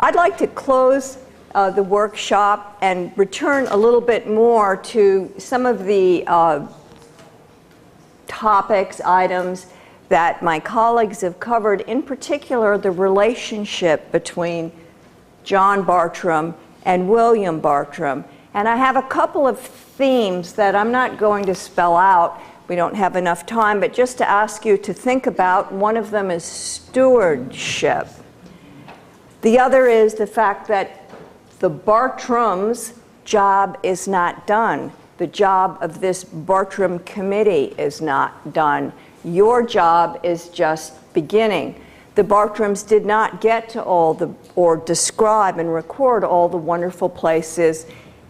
I'd like to close the workshop and return a little bit more to some of the topics, items that my colleagues have covered, in particular the relationship between John Bartram and William Bartram. And I have a couple of themes that I'm not going to spell out. We don't have enough time, but just to ask you to think about. One of them is stewardship. The other is the fact that the Bartrams' job is not done. The job of this Bartram committee is not done. Your job is just beginning. The Bartrams did not get to or describe and record all the wonderful places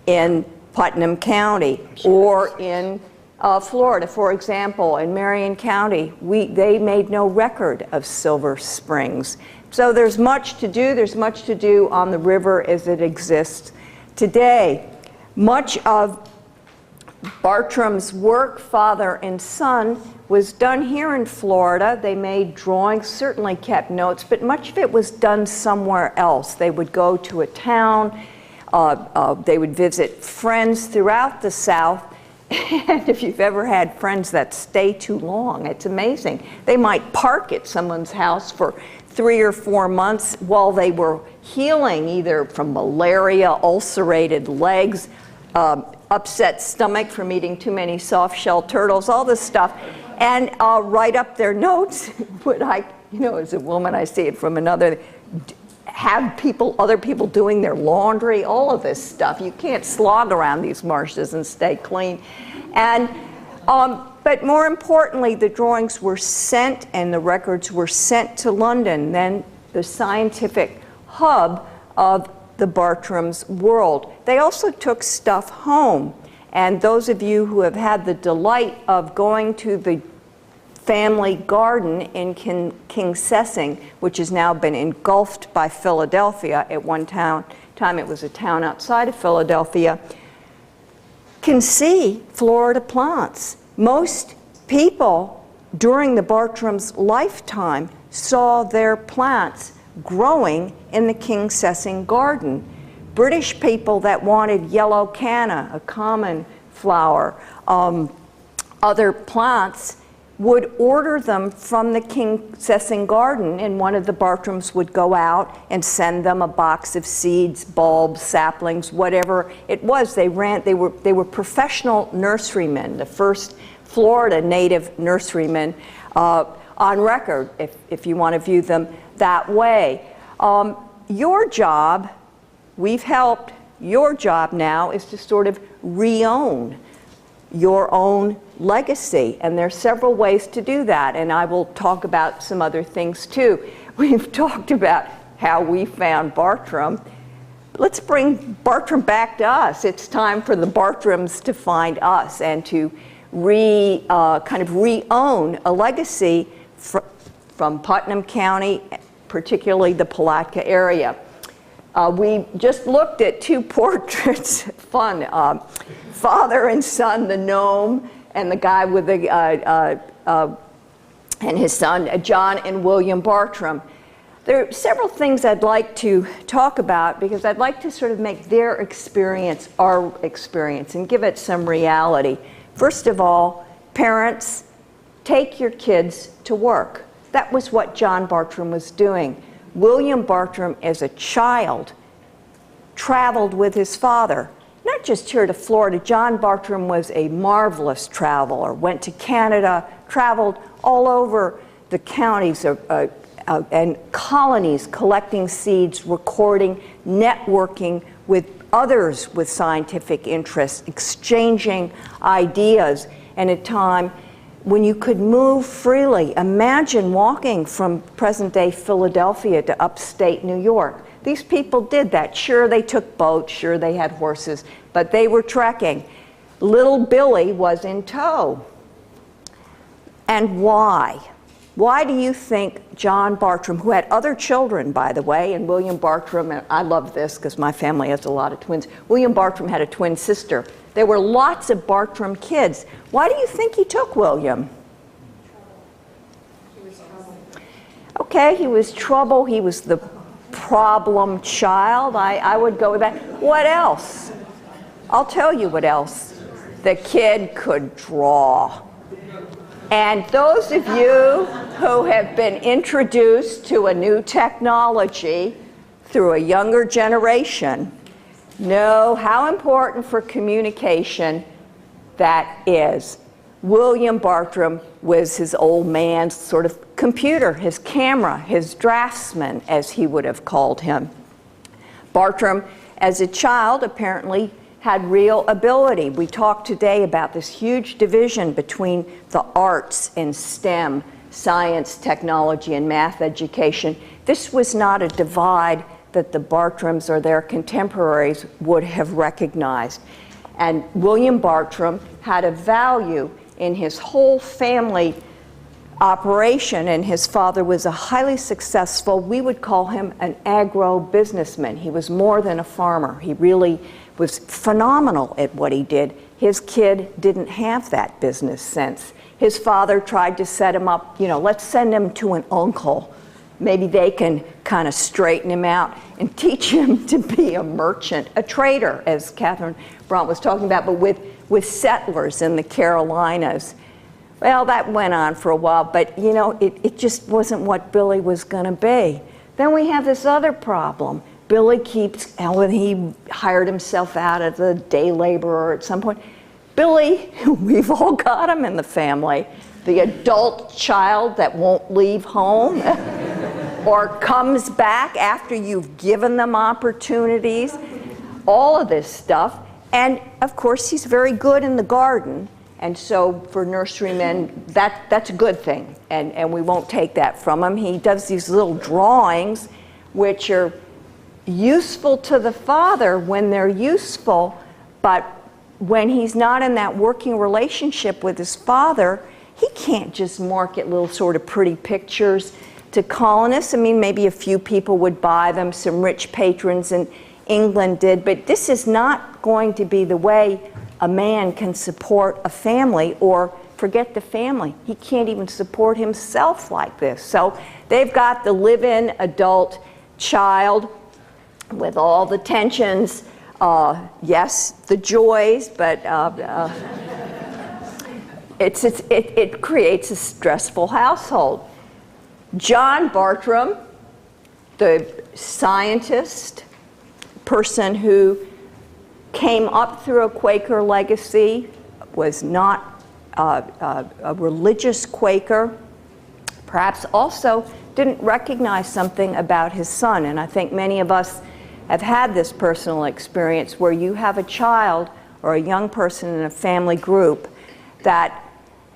in Putnam County or in Florida. For example, in Marion County, they made no record of Silver Springs. So there's much to do. There's much to do on the river as it exists today. Much of Bartram's work, father and son, was done here in Florida. They made drawings, certainly kept notes, but much of it was done somewhere else. They would go to a town, they would visit friends throughout the South, and if you've ever had friends that stay too long, it's amazing. They might park at someone's house for 3 or 4 months while they were healing either from malaria, ulcerated legs, upset stomach from eating too many soft-shell turtles, all this stuff, and write up their notes. Would I, as a woman, I see it from another, have other people doing their laundry, all of this stuff. You can't slog around these marshes and stay clean. And, but more importantly, the drawings were sent and the records were sent to London, then the scientific hub of the Bartram's world. They also took stuff home. And those of you who have had the delight of going to the family garden in Kingsessing, which has now been engulfed by Philadelphia, at one time it was a town outside of Philadelphia, can see Florida plants. Most people during the Bartram's lifetime saw their plants growing in the Kingsessing garden. British people that wanted yellow canna, a common flower, other plants, would order them from the Kingsessing garden, and one of the Bartrams would go out and send them a box of seeds, bulbs, saplings, whatever it was. They were professional nurserymen, the first Florida native nurserymen on record, if you want to view them that way. Your job, we've helped, your job now is to sort of re-own your own legacy, and there are several ways to do that, and I will talk about some other things too. We've talked about how we found Bartram. Let's bring Bartram back to us. It's time for the Bartrams to find us and to kind of re-own a legacy from Putnam County, particularly the Palatka area. We just looked at 2 portraits, fun, father and son, the gnome, and the guy with the, and his son, John and William Bartram. There are several things I'd like to talk about because I'd like to sort of make their experience our experience and give it some reality. First of all, parents, take your kids to work. That was what John Bartram was doing. William Bartram, as a child, traveled with his father, not just here to Florida. John Bartram was a marvelous traveler, went to Canada, traveled all over the counties and colonies, collecting seeds, recording, networking with others with scientific interests, exchanging ideas, and a time when you could move freely. Imagine walking from present-day Philadelphia to upstate New York. These people did that. Sure, they took boats, sure, they had horses, but they were trekking. Little Billy was in tow. And why? Why do you think John Bartram, who had other children, by the way, and William Bartram, and I love this because my family has a lot of twins, William Bartram had a twin sister. There were lots of Bartram kids. Why do you think he took William? Okay, he was trouble. He was the problem child. I would go with that. What else? I'll tell you what else. The kid could draw. And those of you who have been introduced to a new technology through a younger generation know how important for communication that is. William Bartram was his old man's sort of computer, his camera, his draftsman, as he would have called him. Bartram, as a child, apparently had real ability. We talked today about this huge division between the arts and STEM, science, technology, and math education. This was not a divide that the Bartrams or their contemporaries would have recognized. And William Bartram had a value in his whole family operation, and his father was a highly successful, we would call him an agro-businessman. He was more than a farmer. He really was phenomenal at what he did. His kid didn't have that business sense. His father tried to set him up, let's send him to an uncle. Maybe they can kind of straighten him out and teach him to be a merchant, a trader, as Catherine Bront was talking about, but with settlers in the Carolinas. Well, that went on for a while, but it just wasn't what Billy was going to be. Then we have this other problem. Billy when he hired himself out as a day laborer at some point, Billy, we've all got him in the family, the adult child that won't leave home or comes back after you've given them opportunities, all of this stuff. And of course, he's very good in the garden. And so for nurserymen, that's a good thing. And we won't take that from him. He does these little drawings, which are useful to the father when they're useful, but when he's not in that working relationship with his father, he can't just market little sort of pretty pictures to colonists. I mean, maybe a few people would buy them, some rich patrons in England did, but this is not going to be the way a man can support a family, or forget the family. He can't even support himself like this. So they've got the live-in adult child with all the tensions, yes, the joys, but it creates a stressful household. John Bartram, the scientist, person who came up through a Quaker legacy, was not a religious Quaker, perhaps also didn't recognize something about his son. And I think many of us have had this personal experience where you have a child or a young person in a family group that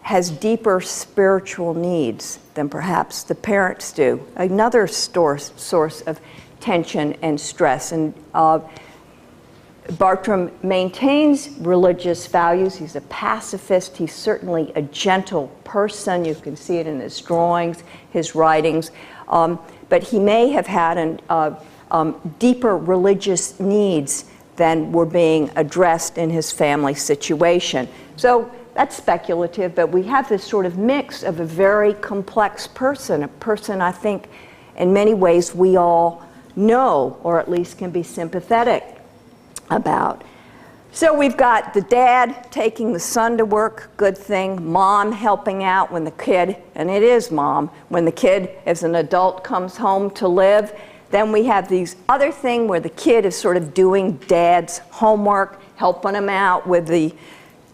has deeper spiritual needs than perhaps the parents do. Another source of tension and stress. And Bartram maintains religious values. He's a pacifist. He's certainly a gentle person. You can see it in his drawings, his writings. But he may have had deeper religious needs than were being addressed in his family situation. So that's speculative, but we have this sort of mix of a very complex person, a person I think in many ways we all know, or at least can be sympathetic about. So we've got the dad taking the son to work, good thing, mom helping out when the kid, and it is mom, when the kid as an adult comes home to live. Then we have these other thing where the kid is sort of doing dad's homework, helping him out with the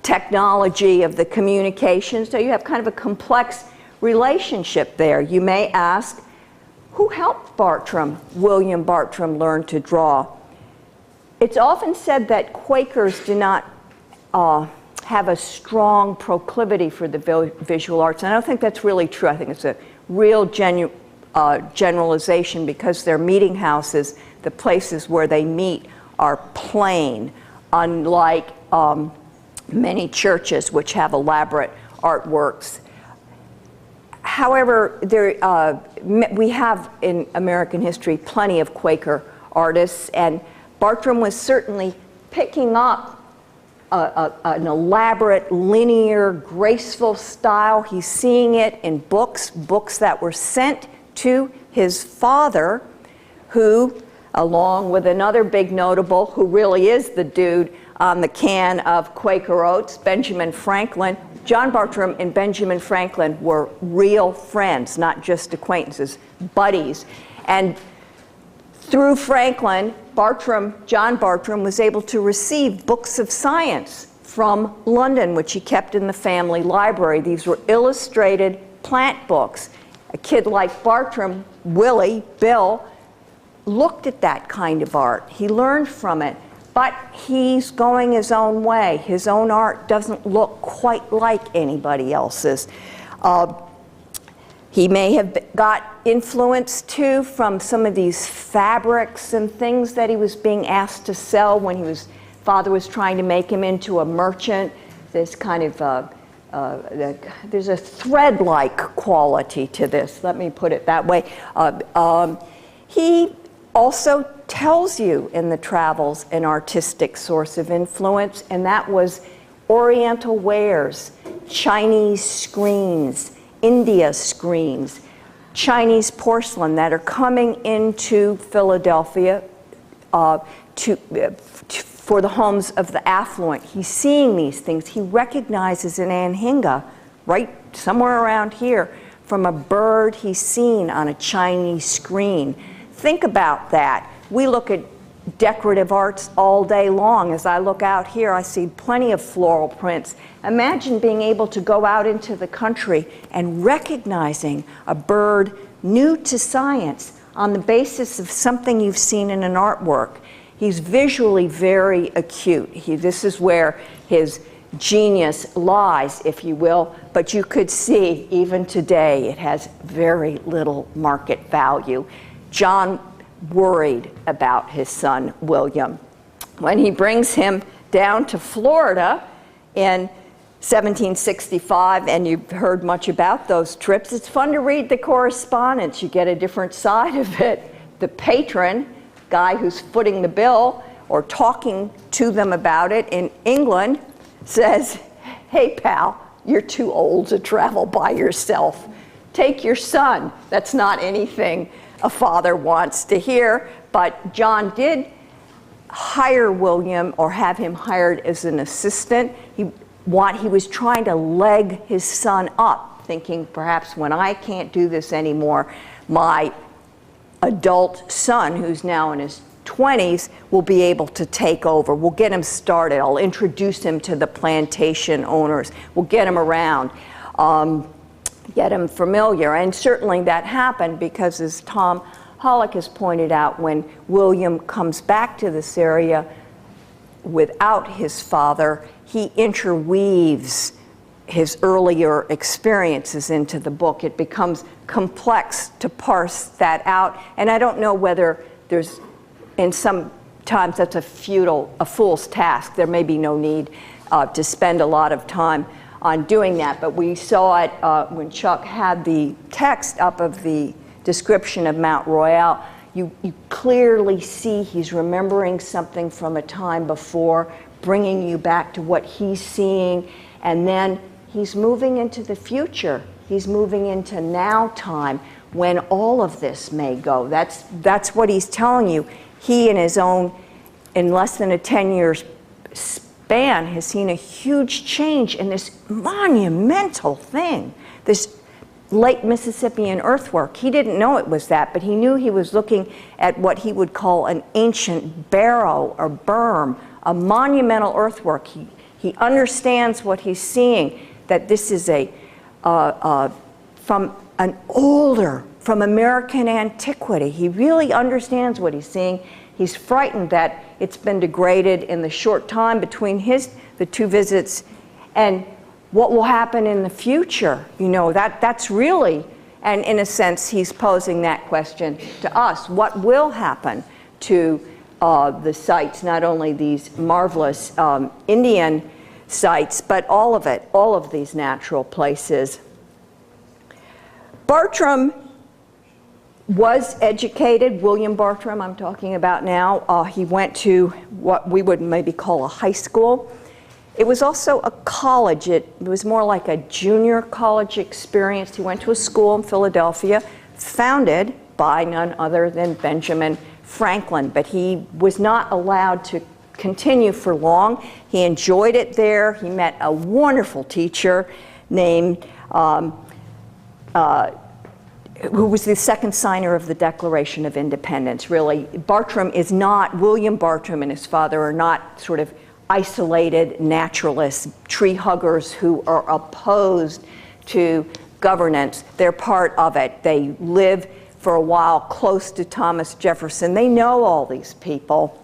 technology of the communication. So you have kind of a complex relationship there. You may ask, who helped William Bartram, learn to draw? It's often said that Quakers do not have a strong proclivity for the visual arts, and I don't think that's really true. I think it's a real generalization because their meeting houses, the places where they meet, are plain, unlike many churches which have elaborate artworks. However, we have in American history plenty of Quaker artists, and Bartram was certainly picking up an elaborate, linear, graceful style. He's seeing it in books that were sent to his father, who, along with another big notable who really is the dude on the can of Quaker Oats, Benjamin Franklin. John Bartram and Benjamin Franklin were real friends, not just acquaintances, buddies. And through Franklin, John Bartram was able to receive books of science from London, which he kept in the family library. These were illustrated plant books. A kid like Bartram, Bill, looked at that kind of art. He learned from it, but he's going his own way. His own art doesn't look quite like anybody else's. He may have got influence too from some of these fabrics and things that he was being asked to sell when his father was trying to make him into a merchant. This kind of there's a thread-like quality to this. Let me put it that way. He also tells you in the travels an artistic source of influence, and that was Oriental wares, Chinese screens, India screens, Chinese porcelain that are coming into Philadelphia for the homes of the affluent. He's seeing these things. He recognizes an anhinga right somewhere around here from a bird he's seen on a Chinese screen. Think about that. We look at decorative arts all day long. As I look out here, I see plenty of floral prints. Imagine being able to go out into the country and recognizing a bird new to science on the basis of something you've seen in an artwork. He's visually very acute. This is where his genius lies, if you will, but you could see even today it has very little market value. John worried about his son, William. When he brings him down to Florida in 1765, and you've heard much about those trips, it's fun to read the correspondence. You get a different side of it. The patron, guy who's footing the bill or talking to them about it in England, says, "Hey pal, you're too old to travel by yourself. Take your son." That's not anything a father wants to hear, but John did hire William or have him hired as an assistant. He was trying to leg his son up, thinking perhaps when I can't do this anymore, my adult son, who's now in his 20s, will be able to take over. We'll get him started. I'll introduce him to the plantation owners. We'll get him around. Get him familiar. And certainly that happened because, as Tom Hollick has pointed out, when William comes back to this area without his father, he interweaves his earlier experiences into the book. It becomes complex to parse that out. And I don't know whether there's, and sometimes that's a fool's task. There may be no need to spend a lot of time on doing that, but we saw it when Chuck had the text up of the description of Mount Royal. You clearly see he's remembering something from a time before, bringing you back to what he's seeing, and then he's moving into the future. He's moving into now time when all of this may go. That's what he's telling you. He in his own, in less than a 10-year span, has seen a huge change in this monumental thing, this Lake Mississippian earthwork. He didn't know it was that, but he knew he was looking at what he would call an ancient barrow or berm, a monumental earthwork. He understands what he's seeing, that this is from American antiquity. He really understands what he's seeing. He's frightened that it's been degraded in the short time between the two visits, and what will happen in the future. You know, that's really, and in a sense, he's posing that question to us. What will happen to the sites, not only these marvelous Indian sites, but all of it, all of these natural places. Bartram was educated, William Bartram I'm talking about now. He went to what we would maybe call a high school. It was also a college. It was more like a junior college experience. He went to a school in Philadelphia, founded by none other than Benjamin Franklin. But he was not allowed to continue for long. He enjoyed it there. He met a wonderful teacher named who was the second signer of the Declaration of Independence. Really, William Bartram and his father are not sort of isolated naturalists, tree huggers who are opposed to governance. They're part of it. They live for a while close to Thomas Jefferson. They know all these people.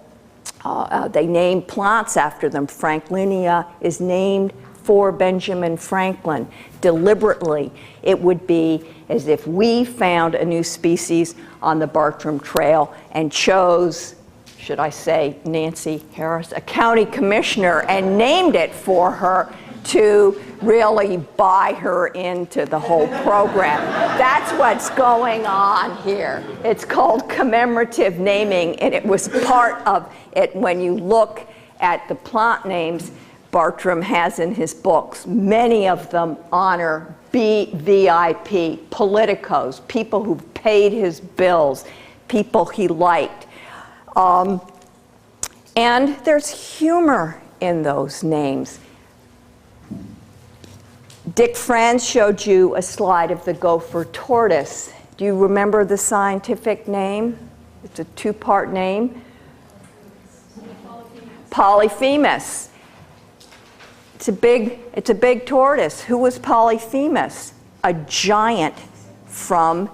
They name plants after them. Franklinia is named for Benjamin Franklin. Deliberately, it would be as if we found a new species on the Bartram Trail and chose, should I say, Nancy Harris, a county commissioner, and named it for her to really buy her into the whole program. That's what's going on here. It's called commemorative naming, and it was part of it. When you look at the plant names Bartram has in his books, many of them honor VIP, politicos, people who paid his bills, people he liked. And there's humor in those names. Dick Franz showed you a slide of the gopher tortoise. Do you remember the scientific name? It's a two-part name. Polyphemus. It's a big tortoise. Who was Polyphemus? A giant from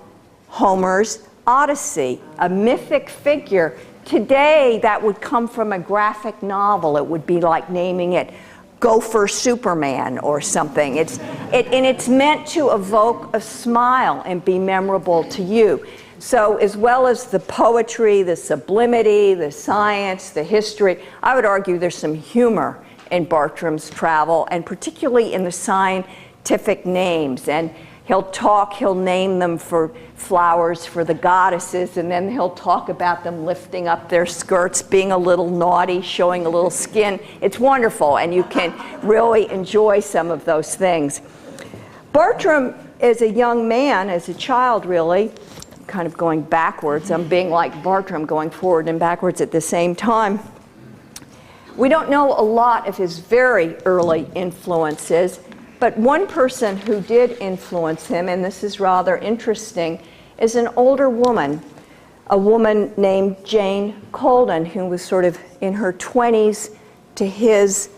Homer's Odyssey, a mythic figure. Today, that would come from a graphic novel. It would be like naming it Gopher Superman or something. It's meant to evoke a smile and be memorable to you. So as well as the poetry, the sublimity, the science, the history, I would argue there's some humor in Bartram's travel, and particularly in the scientific names. And he'll name them for flowers for the goddesses, and then he'll talk about them lifting up their skirts, being a little naughty, showing a little skin. It's wonderful, and you can really enjoy some of those things. Bartram, as a young man, as a child really, kind of going backwards, I'm being like Bartram, going forward and backwards at the same time. We don't know a lot of his very early influences, but one person who did influence him, and this is rather interesting, is an older woman, a woman named Jane Colden, who was sort of in her 20s to his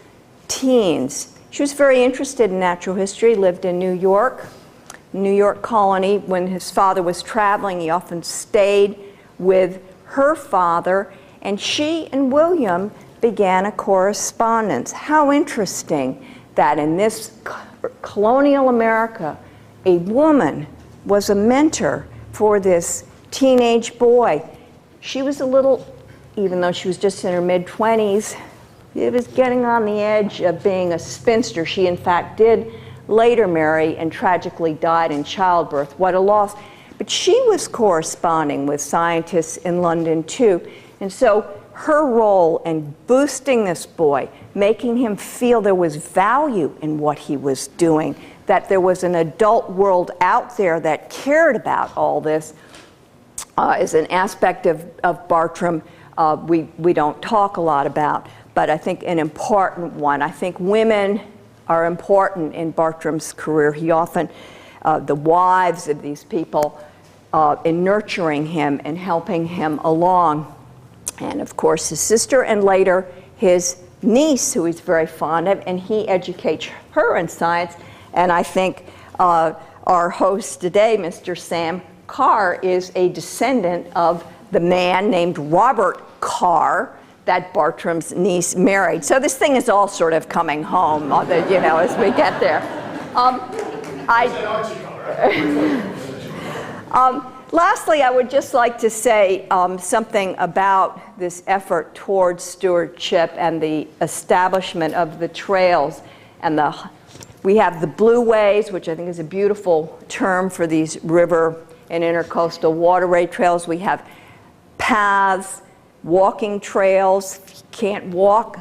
teens. She was very interested in natural history, lived in New York colony. When his father was traveling, he often stayed with her father, and she and William began a correspondence. How interesting that in this colonial America, a woman was a mentor for this teenage boy. She was a little, even though she was just in her mid-20s, it was getting on the edge of being a spinster. She, in fact, did later marry and tragically died in childbirth. What a loss. But she was corresponding with scientists in London, too. And so her role in boosting this boy, making him feel there was value in what he was doing, that there was an adult world out there that cared about all this, is an aspect of Bartram we don't talk a lot about, but I think an important one. I think women are important in Bartram's career. He often, the wives of these people, in nurturing him and helping him along. And of course his sister, and later his niece, who he's very fond of, and he educates her in science. And I think our host today, Mr. Sam Carr, is a descendant of the man named Robert Carr that Bartram's niece married. So this thing is all sort of coming home, as we get there. Lastly, I would just like to say something about this effort towards stewardship and the establishment of the trails. And we have the blueways, which I think is a beautiful term for these river and intercoastal waterway trails. We have paths, walking trails. If you can't walk,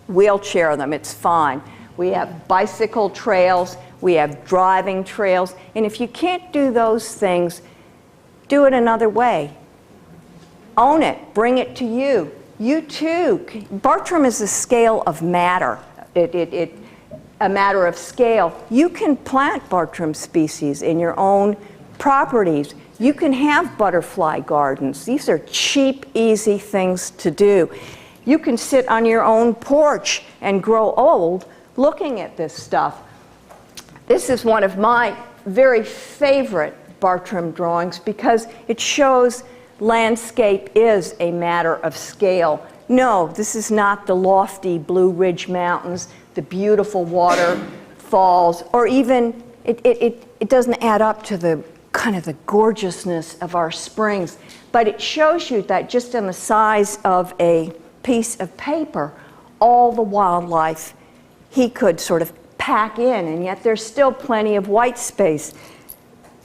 wheelchair them, it's fine. We have bicycle trails. We have driving trails. And if you can't do those things, do it another way. Own it. Bring it to you. You too. Bartram is a scale of matter. A matter of scale. You can plant Bartram species in your own properties. You can have butterfly gardens. These are cheap, easy things to do. You can sit on your own porch and grow old looking at this stuff. This is one of my very favorite Bartram drawings because it shows landscape is a matter of scale. No, this is not the lofty Blue Ridge Mountains, the beautiful waterfalls, or even, it doesn't add up to the kind of the gorgeousness of our springs, but it shows you that just in the size of a piece of paper, all the wildlife he could sort of pack in, and yet there's still plenty of white space.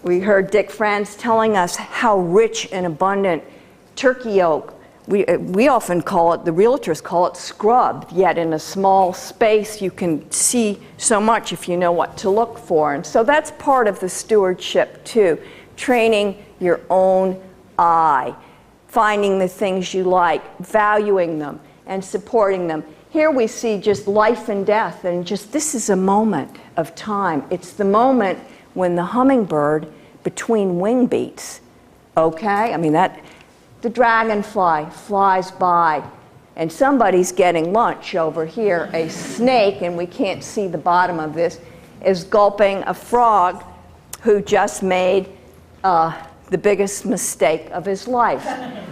We heard Dick Franz telling us how rich and abundant turkey oak. We often call it, the realtors call it scrubbed, yet in a small space you can see so much if you know what to look for. And so that's part of the stewardship too, training your own eye, finding the things you like, valuing them, and supporting them. Here we see just life and death, and just this is a moment of time. It's the moment when the hummingbird between wing beats, okay? I mean, the dragonfly flies by, and somebody's getting lunch over here. A snake, and we can't see the bottom of this, is gulping a frog who just made the biggest mistake of his life.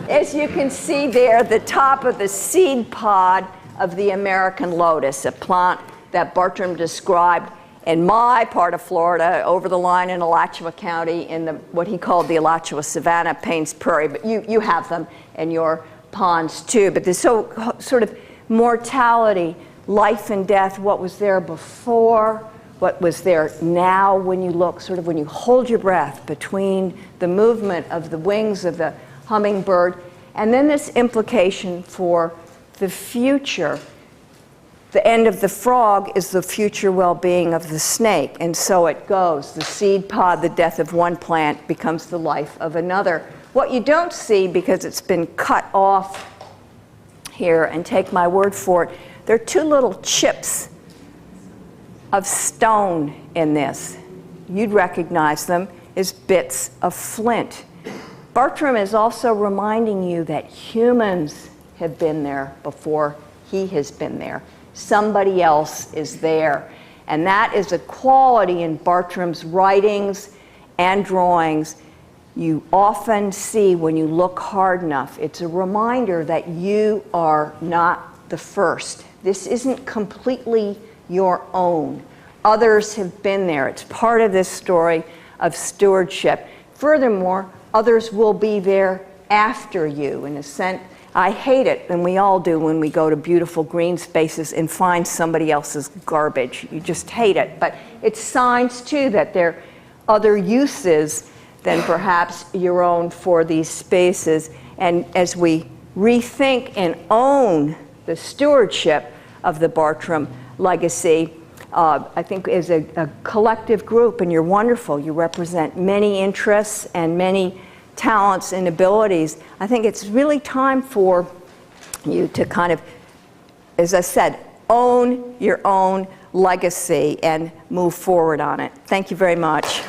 As you can see there, the top of the seed pod of the American lotus, a plant that Bartram described in my part of Florida, over the line in Alachua County, in what he called the Alachua Savannah, Paynes Prairie, but you have them in your ponds too. But there's sort of mortality, life and death, what was there before, what was there now when you look, sort of when you hold your breath between the movement of the wings of the hummingbird, and then this implication for the future. The end of the frog is the future well-being of the snake, and so it goes. The seed pod, the death of one plant, becomes the life of another. What you don't see, because it's been cut off here, and take my word for it, there are two little chips of stone in this. You'd recognize them as bits of flint. Bartram is also reminding you that humans have been there before he has been there. Somebody else is there. And that is a quality in Bartram's writings and drawings you often see when you look hard enough. It's a reminder that you are not the first. This isn't completely your own. Others have been there. It's part of this story of stewardship. Furthermore, others will be there after you. In a sense, I hate it, and we all do when we go to beautiful green spaces and find somebody else's garbage. You just hate it. But it's signs, too, that there are other uses than perhaps your own for these spaces. And as we rethink and own the stewardship of the Bartram legacy, I think as a collective group, and you're wonderful, you represent many interests and many talents and abilities, I think it's really time for you to kind of, as I said, own your own legacy and move forward on it. Thank you very much.